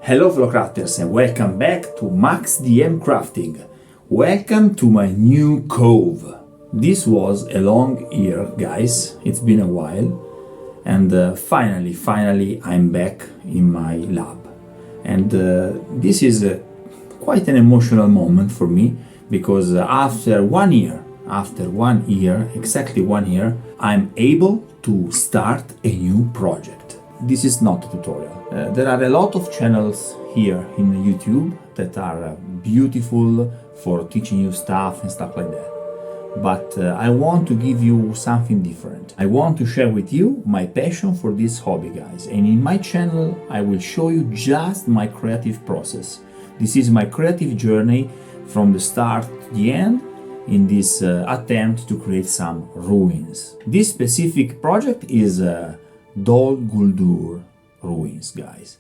Hello fellow crafters and welcome back to maxdmcrafting. Welcome to my new cove. This was a long year, guys. It's been a while, and finally I'm back in my lab. And this is quite an emotional moment for me because after 1 year, exactly 1 year, I'm able to start a new project. This is not a tutorial. There are a lot of channels here in YouTube that are beautiful for teaching you stuff and stuff like that. But I want to give you something different. I want to share with you my passion for this hobby, guys. And in my channel, I will show you just my creative process. This is my creative journey from the start to the end in this attempt to create some ruins. This specific project is Dol-Guldur ruins, guys.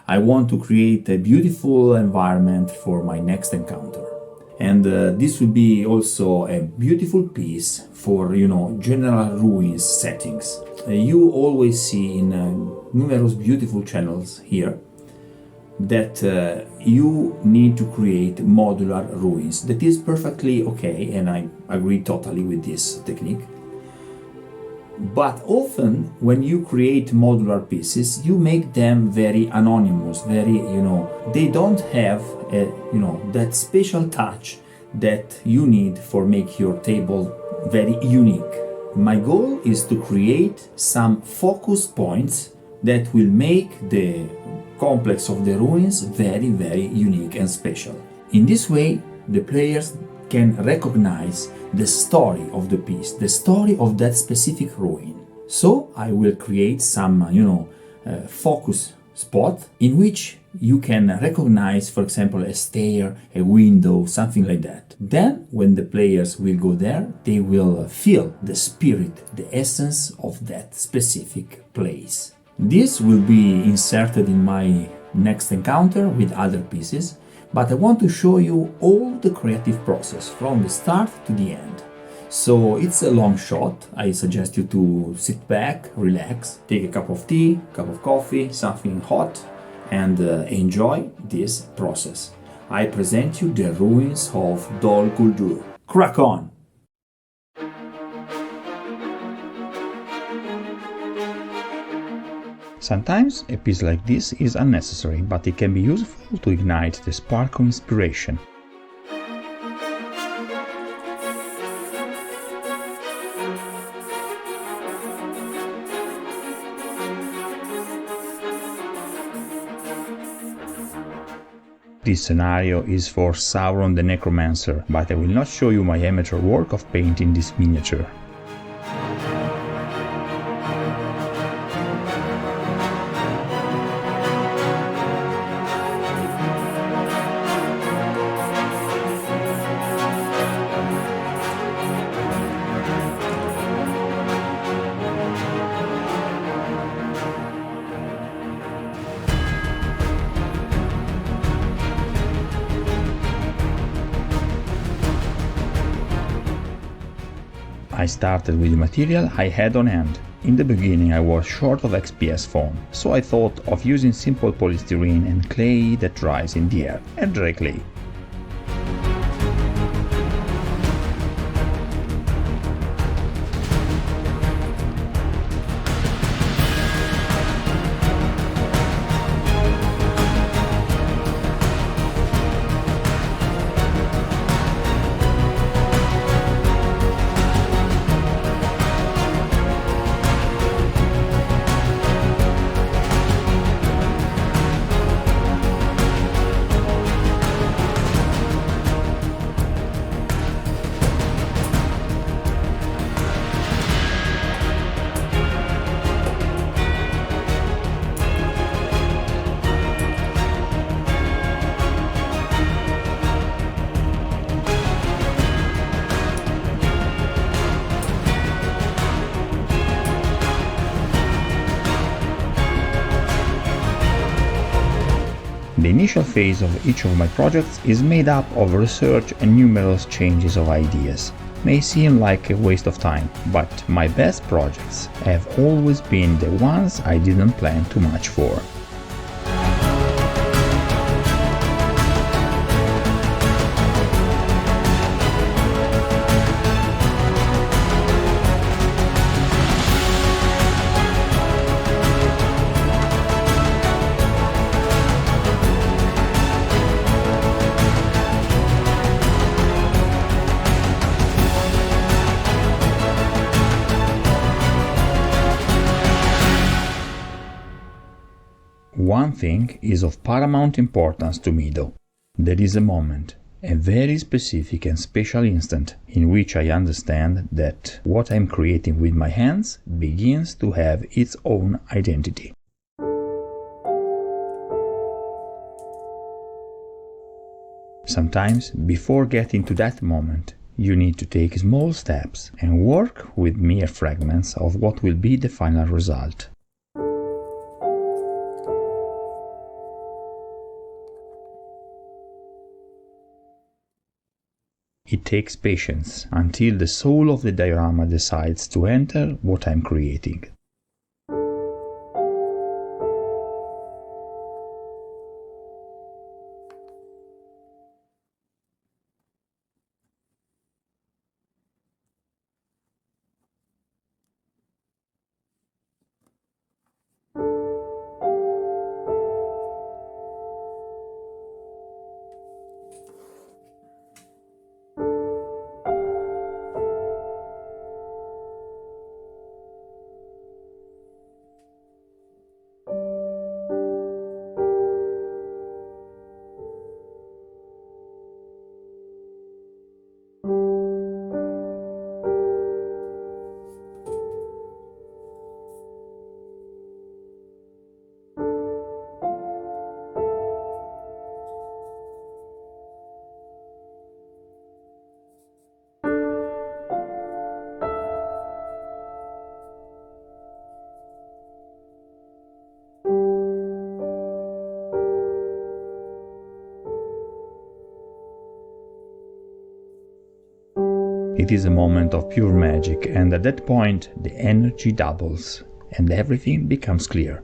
I want to create a beautiful environment for my next encounter. And this will be also a beautiful piece for, general ruins settings. You always see in numerous beautiful channels here that you need to create modular ruins. That is perfectly okay, and I agree totally with this technique. But often when you create modular pieces, you make them very anonymous, very, they don't have a, that special touch that you need for make your table very unique. My goal is to create some focus points that will make the complex of the ruins very, very unique and special. In this way, the players can recognize the story of the piece, the story of that specific ruin. So I will create some, focus spot in which you can recognize, for example, a stair, a window, something like that. Then, when the players will go there, they will feel the spirit, the essence of that specific place. This will be inserted in my next encounter with other pieces, but I want to show you all the creative process from the start to the end. So it's a long shot. I suggest you to sit back, relax, take a cup of tea, cup of coffee, something hot, and enjoy this process. I present you the ruins of Dol-Guldur. Crack on! Sometimes a piece like this is unnecessary, but it can be useful to ignite the spark of inspiration. This scenario is for Sauron the Necromancer, but I will not show you my amateur work of painting this miniature. I started with the material I had on hand. In the beginning I was short of XPS foam, so I thought of using simple polystyrene and clay that dries in the air, and dry clay. The initial phase of each of my projects is made up of research and numerous changes of ideas. May seem like a waste of time, but my best projects have always been the ones I didn't plan too much for. One thing is of paramount importance to me though. There is a moment, a very specific and special instant, in which I understand that what I'm creating with my hands begins to have its own identity. Sometimes, before getting to that moment, you need to take small steps and work with mere fragments of what will be the final result. It takes patience until the soul of the diorama decides to enter what I'm creating. It is a moment of pure magic, and at that point the energy doubles and everything becomes clear.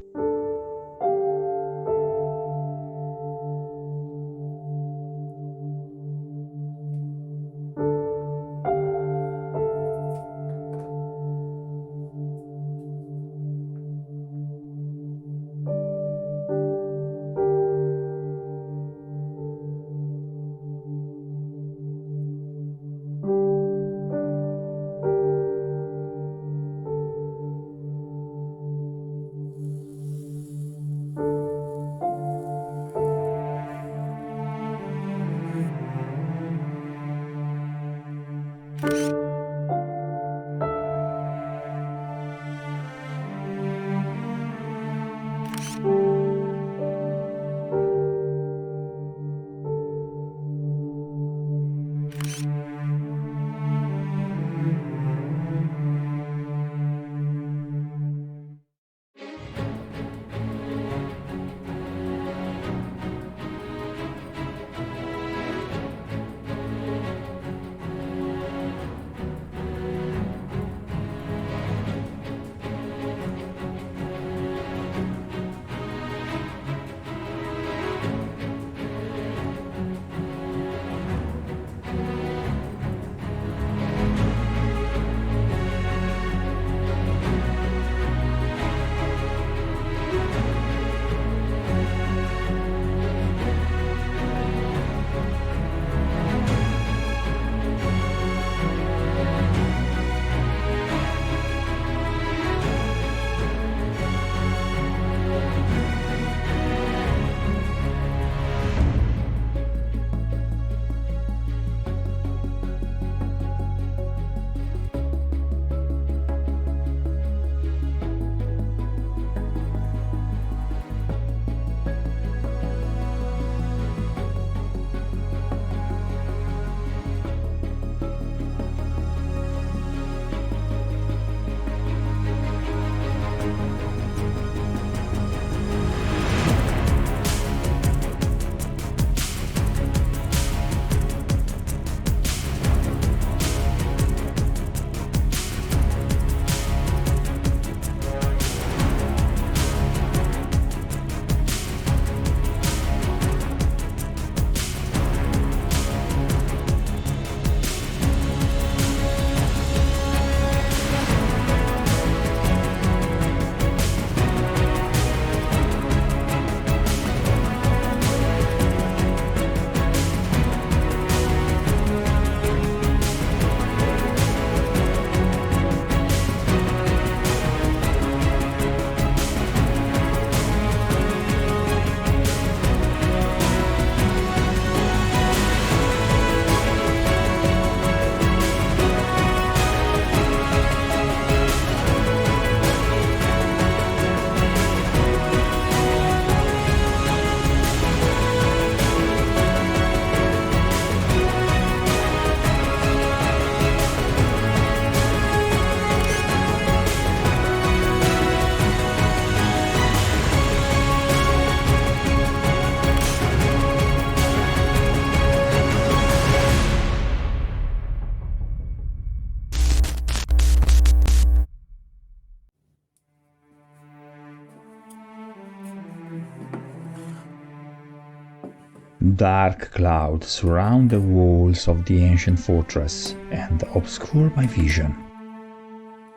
dark clouds surround the walls of the ancient fortress and obscure my vision.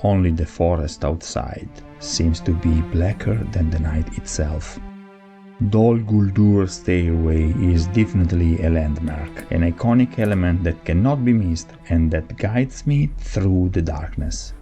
Only the forest outside seems to be blacker than the night itself. Dol-Guldur stairway is definitely a landmark, an iconic element that cannot be missed and that guides me through the darkness.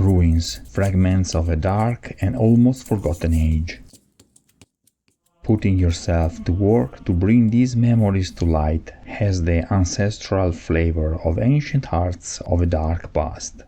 ruins, fragments of a dark and almost forgotten age. Putting yourself to work to bring these memories to light has the ancestral flavor of ancient hearts of a dark past.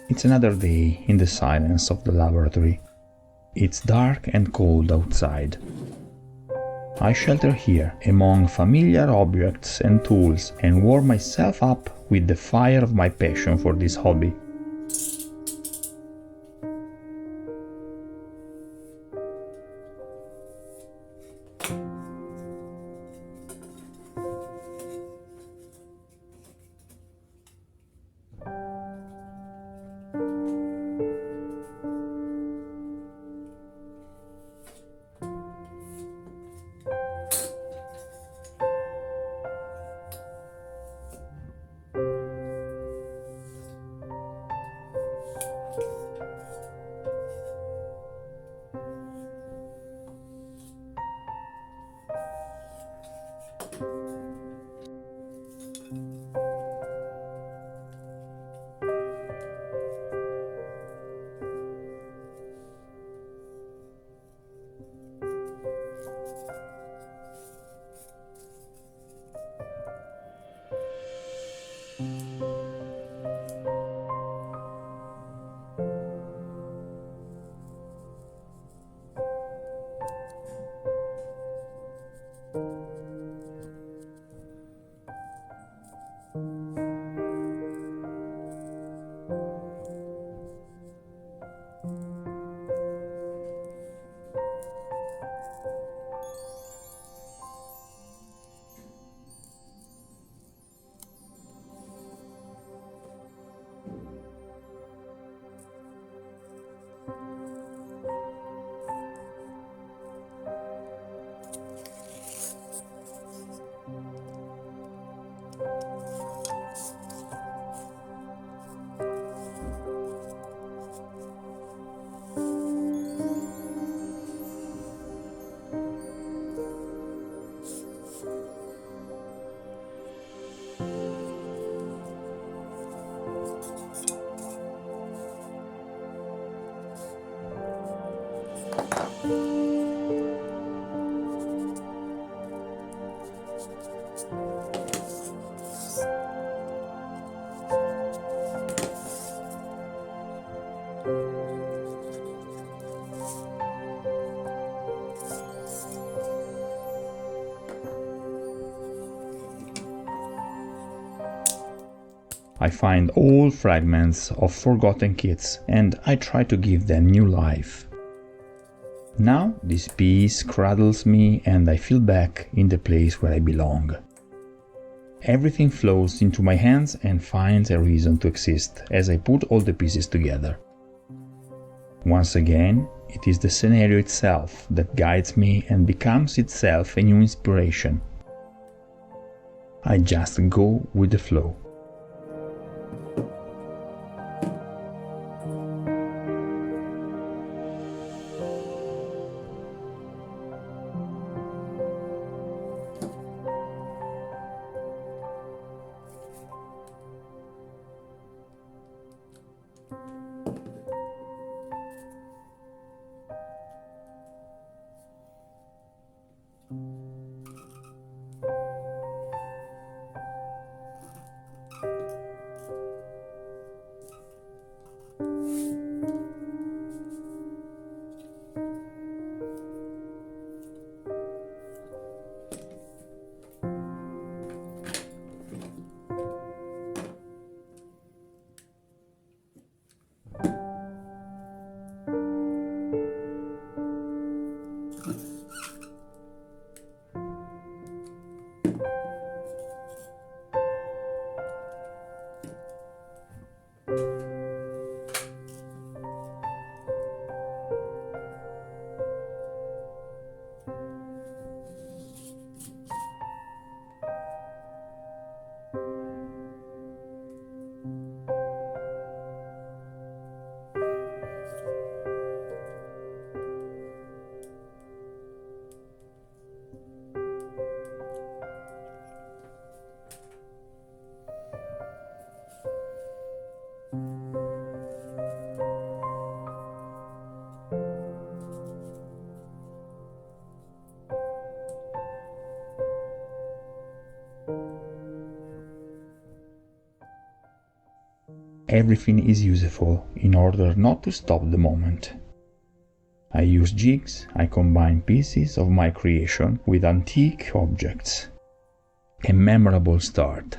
It's another day in the silence of the laboratory. It's dark and cold outside. I shelter here among familiar objects and tools and warm myself up with the fire of my passion for this hobby. I find old fragments of forgotten kits and I try to give them new life. Now this piece cradles me and I feel back in the place where I belong. Everything flows into my hands and finds a reason to exist as I put all the pieces together. Once again, it is the scenario itself that guides me and becomes itself a new inspiration. I just go with the flow. everything is useful in order not to stop the moment. I use jigs, I combine pieces of my creation with antique objects. A memorable start.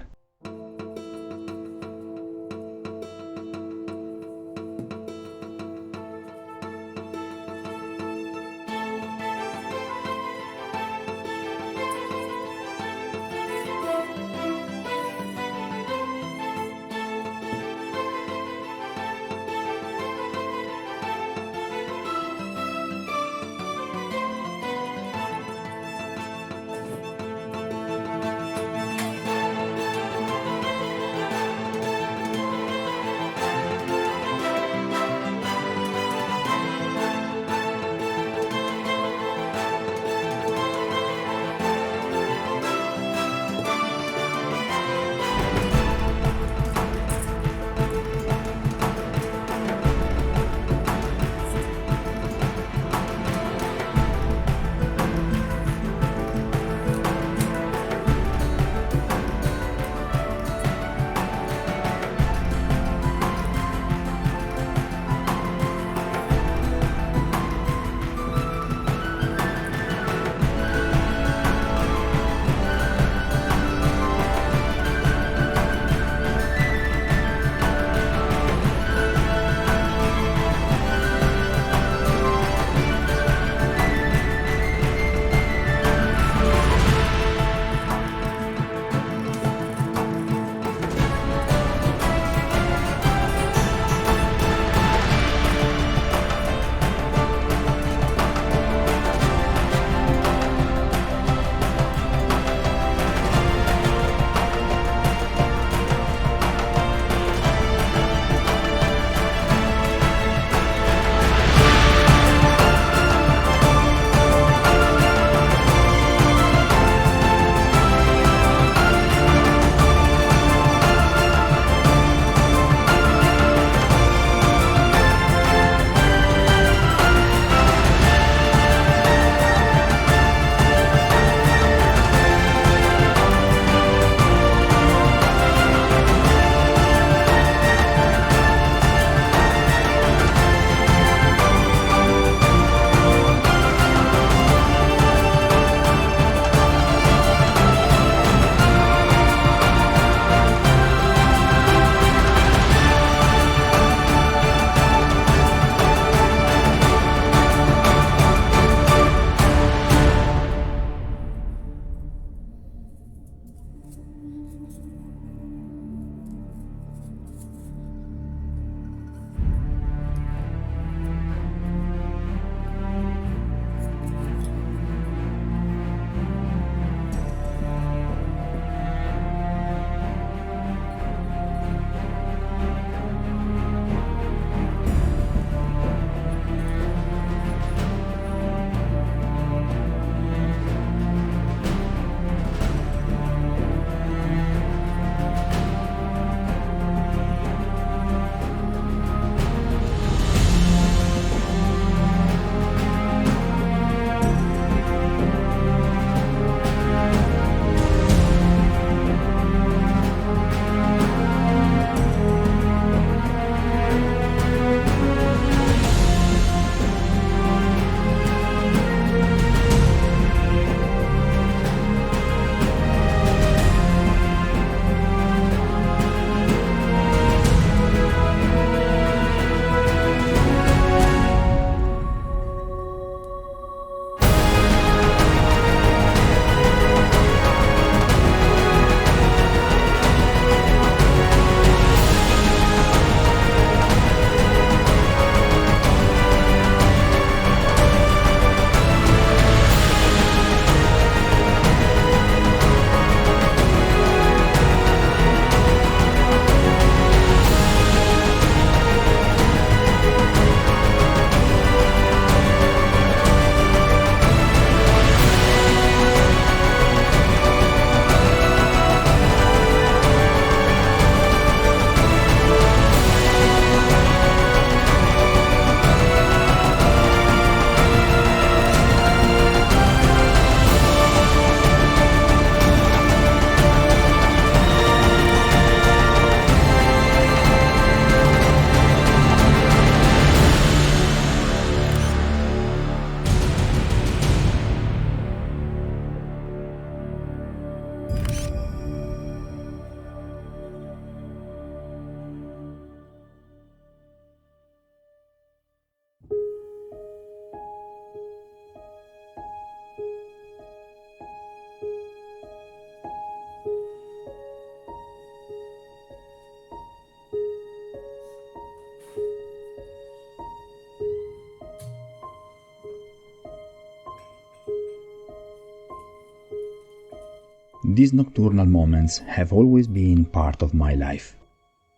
These nocturnal moments have always been part of my life.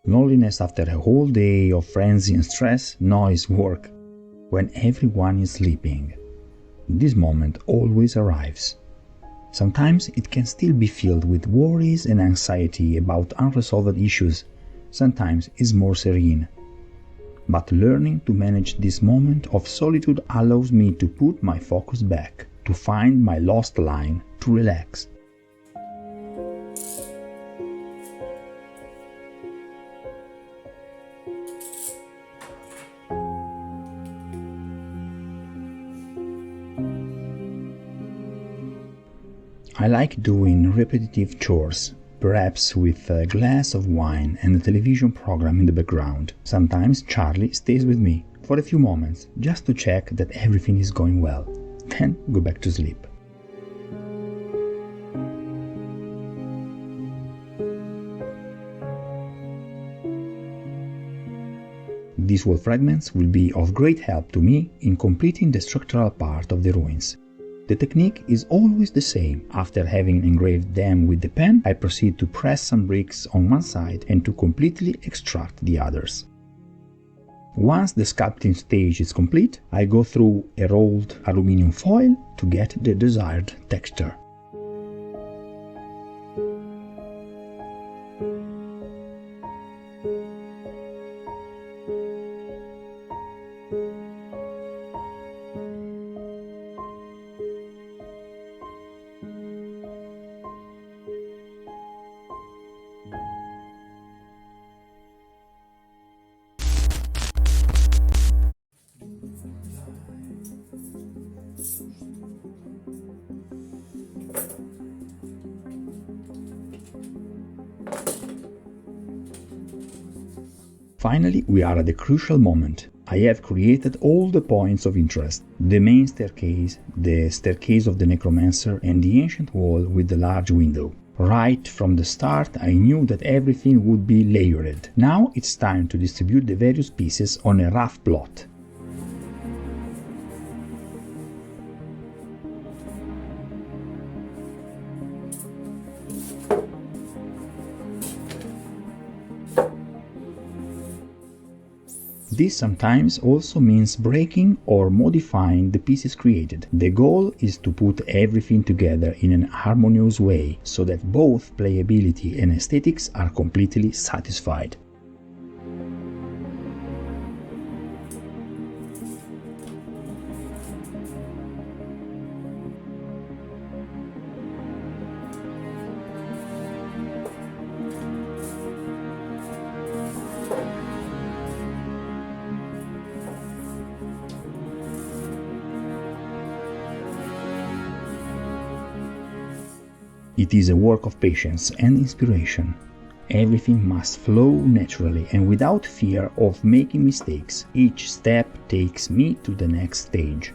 Loneliness after a whole day of frenzy and stress, noise, work, when everyone is sleeping. This moment always arrives. Sometimes it can still be filled with worries and anxiety about unresolved issues. Sometimes it's more serene. But learning to manage this moment of solitude allows me to put my focus back, to find my lost line, to relax. I like doing repetitive chores, perhaps with a glass of wine and a television program in the background. Sometimes Charlie stays with me for a few moments just to check that everything is going well, then go back to sleep. These wall fragments will be of great help to me in completing the structural part of the ruins. The technique is always the same. After having engraved them with the pen, I proceed to press some bricks on one side and to completely extract the others. Once the sculpting stage is complete, I go through a rolled aluminum foil to get the desired texture. Finally, we are at the crucial moment. I have created all the points of interest: the main staircase, the staircase of the necromancer, and the ancient wall with the large window. Right from the start, I knew that everything would be layered. Now it's time to distribute the various pieces on a rough plot. This sometimes also means breaking or modifying the pieces created. The goal is to put everything together in an harmonious way, so that both playability and aesthetics are completely satisfied. It is a work of patience and inspiration. Everything must flow naturally and without fear of making mistakes. Each step takes me to the next stage.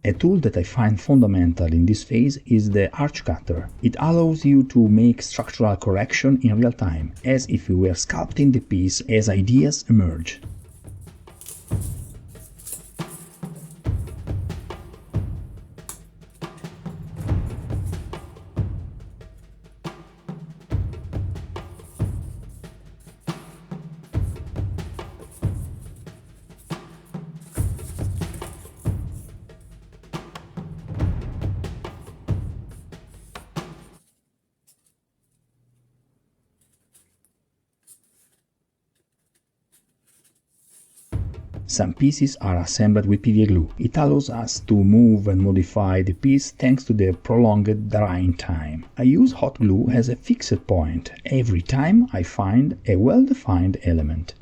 A tool that I find fundamental in this phase is the arch cutter. It allows you to make structural correction in real time, as if you were sculpting the piece as ideas emerge. Some pieces are assembled with PVA glue. It allows us to move and modify the piece thanks to the prolonged drying time. I use hot glue as a fixed point every time I find a well-defined element.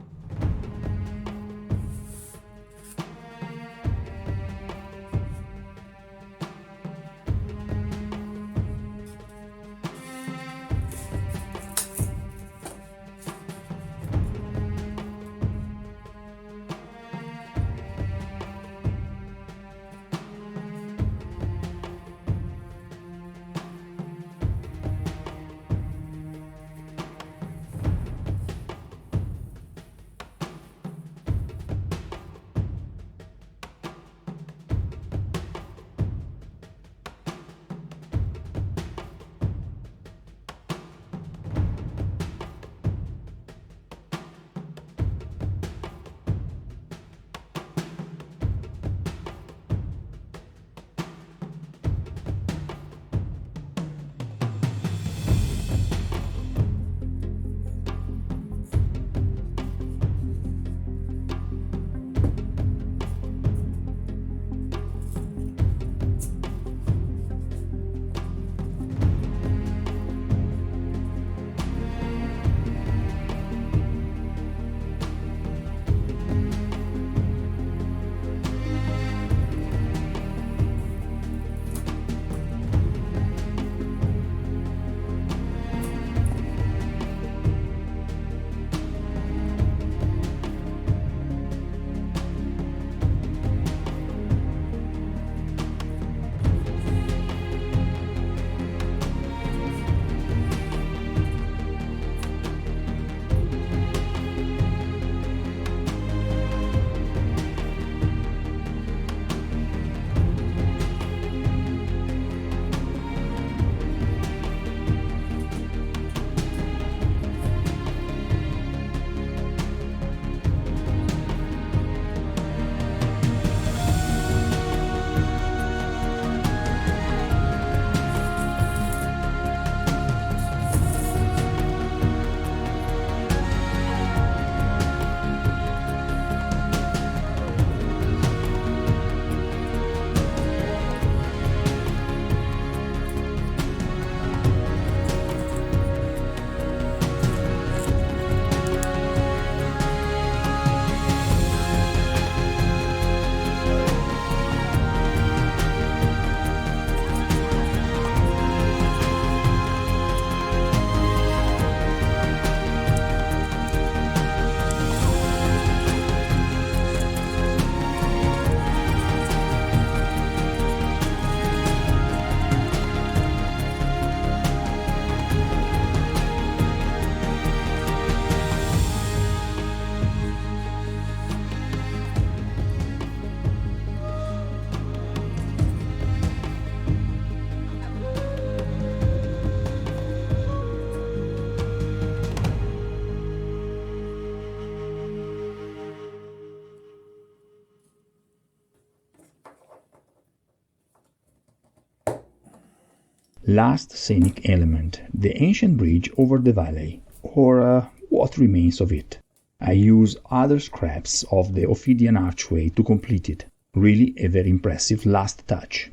Last scenic element, the ancient bridge over the valley, or what remains of it. I use other scraps of the Ophidian archway to complete it. Really a very impressive last touch.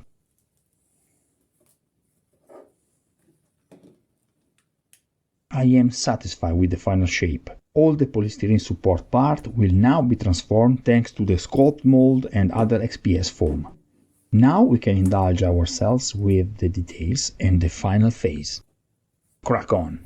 I am satisfied with the final shape. All the polystyrene support part will now be transformed thanks to the sculpt mold and other XPS foam. Now we can indulge ourselves with the details and the final phase. Crack on!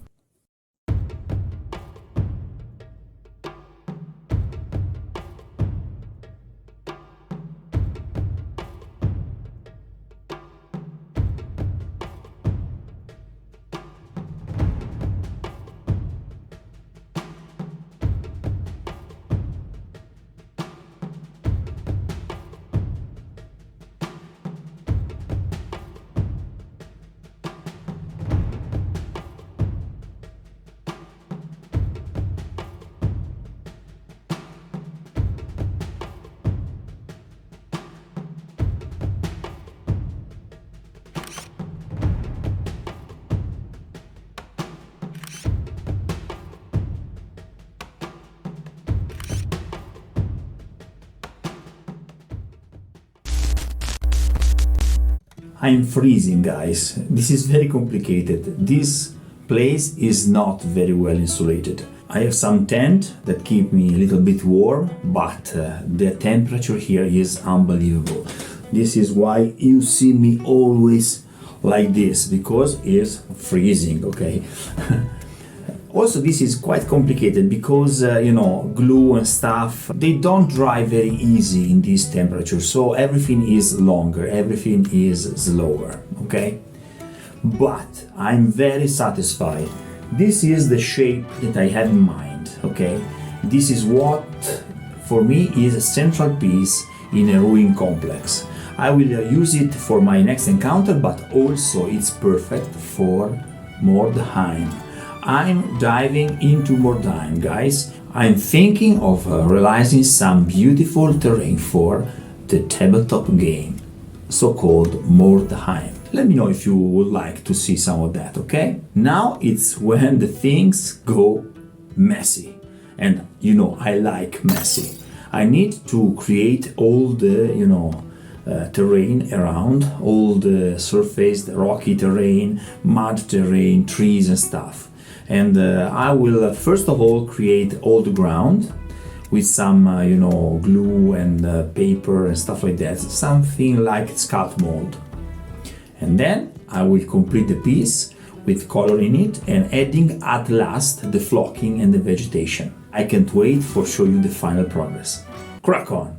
I'm freezing, guys. This is very complicated. This place is not very well insulated. I have some tent that keep me a little bit warm, but the temperature here is unbelievable. This is why you see me always like this, because it's freezing, okay? Also, this is quite complicated because, glue and stuff, they don't dry very easy in this temperature. So everything is longer, everything is slower, okay? But I'm very satisfied. This is the shape that I have in mind, okay? This is what, for me, is a central piece in a ruin complex. I will use it for my next encounter, but also it's perfect for Mordheim. I'm diving into Mordheim, guys. I'm thinking of realizing some beautiful terrain for the tabletop game, so-called Mordheim. Let me know if you would like to see some of that, okay? Now it's when the things go messy. And I like messy. I need to create all the, terrain around, all the surface, the rocky terrain, mud terrain, trees and stuff. And I will first of all create all the ground with some glue and paper and stuff like that, something like sculpt mold. And then I will complete the piece with color in it and adding at last the flocking and the vegetation. I can't wait for show you the final progress. Crack on!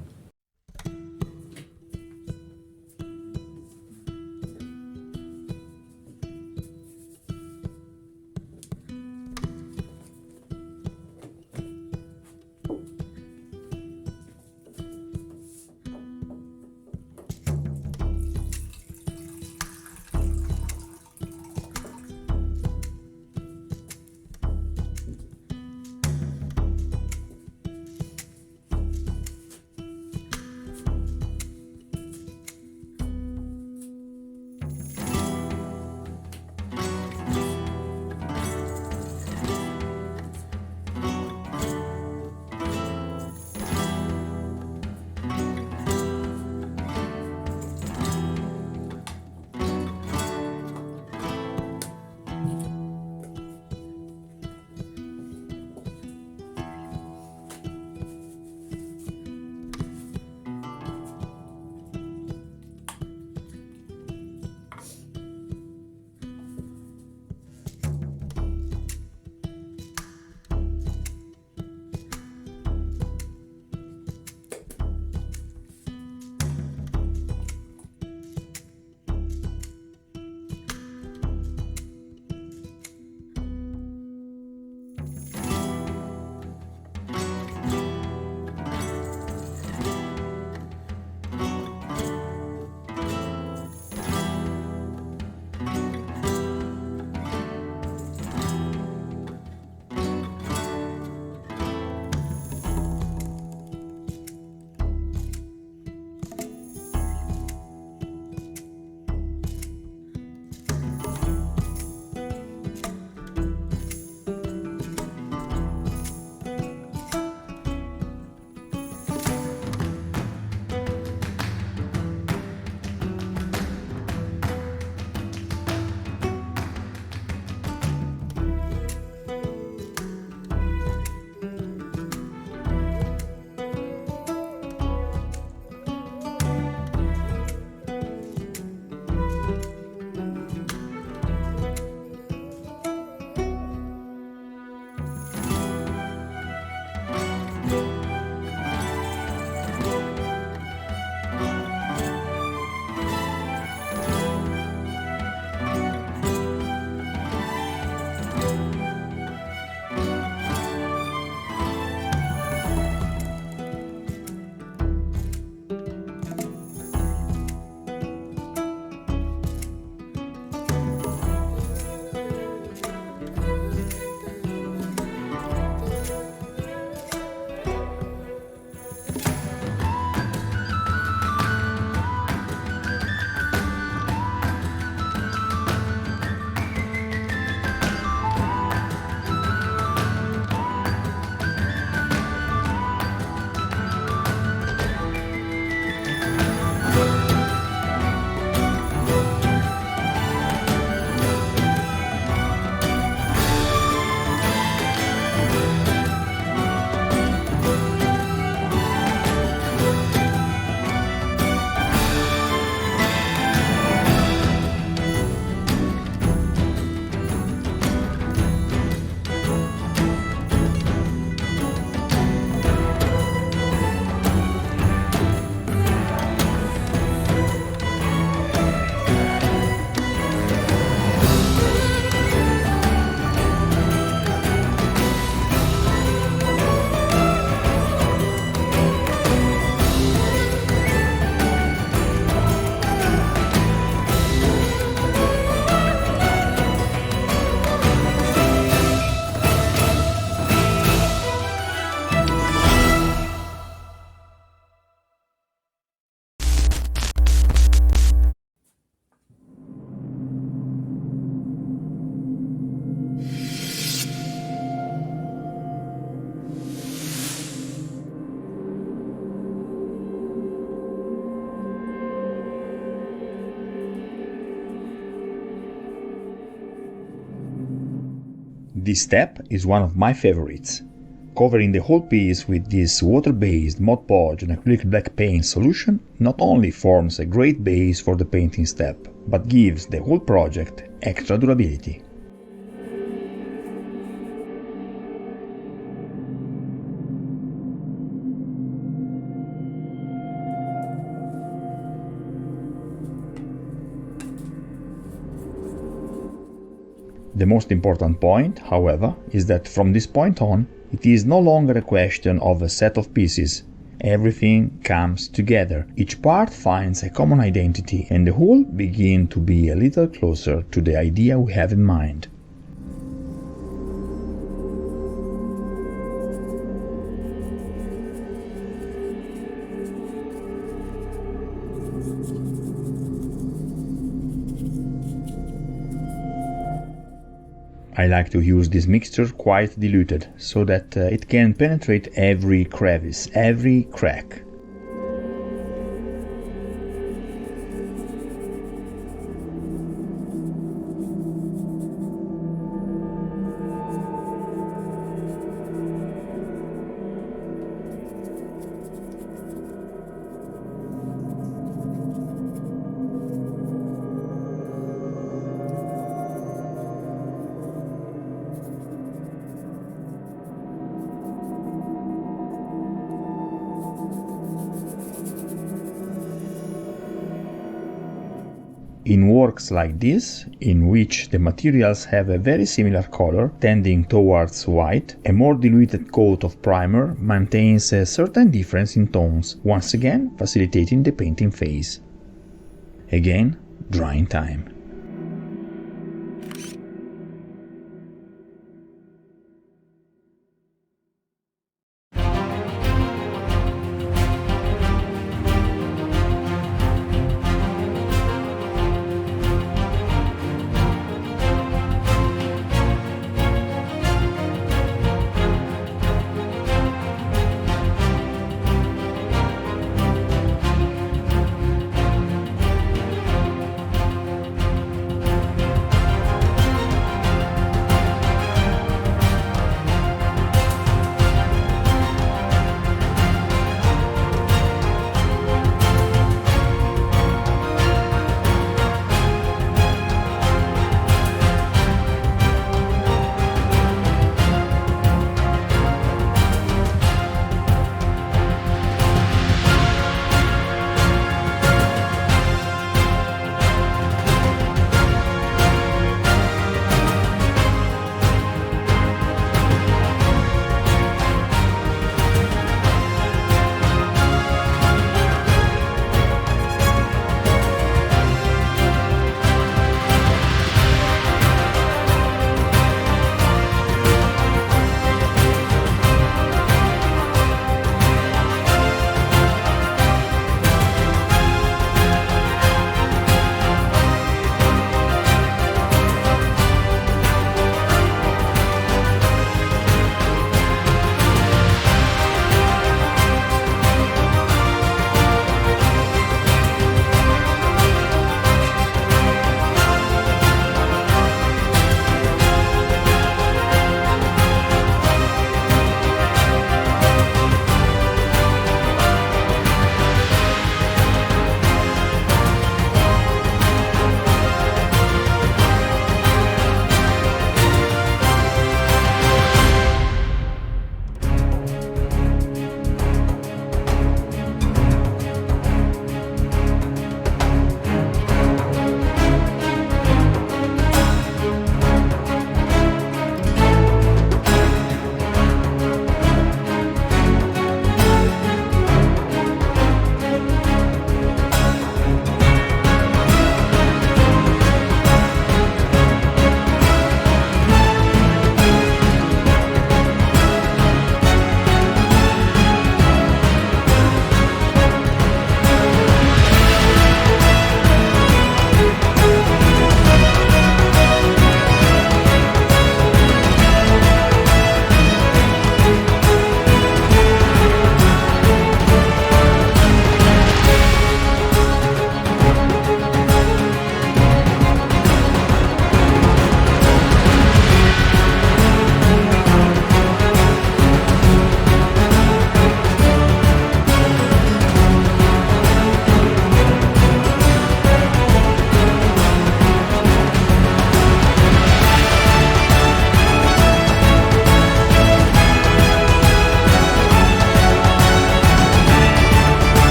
This step is one of my favorites. Covering the whole piece with this water-based Mod Podge and acrylic black paint solution not only forms a great base for the painting step, but gives the whole project extra durability. The most important point, however, is that from this point on, it is no longer a question of a set of pieces. Everything comes together, each part finds a common identity, and the whole begins to be a little closer to the idea we have in mind. I like to use this mixture quite diluted, so that it can penetrate every crevice, every crack. In works like this, in which the materials have a very similar color, tending towards white, a more diluted coat of primer maintains a certain difference in tones, once again facilitating the painting phase. Again, drying time.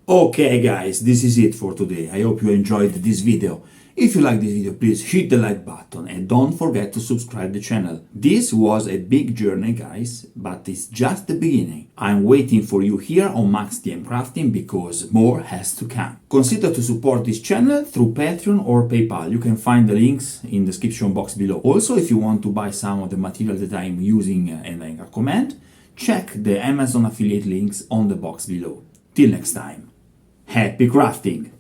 Okay guys, this is it for today. I hope you enjoyed this video. If you like this video, please hit the like button and don't forget to subscribe the channel. This was a big journey guys, but it's just the beginning. I'm waiting for you here on maxdmcrafting because more has to come. Consider to support this channel through Patreon or PayPal. You can find the links in the description box below. Also, if you want to buy some of the material that I'm using and I recommend, check the Amazon affiliate links on the box below. Till next time, happy crafting!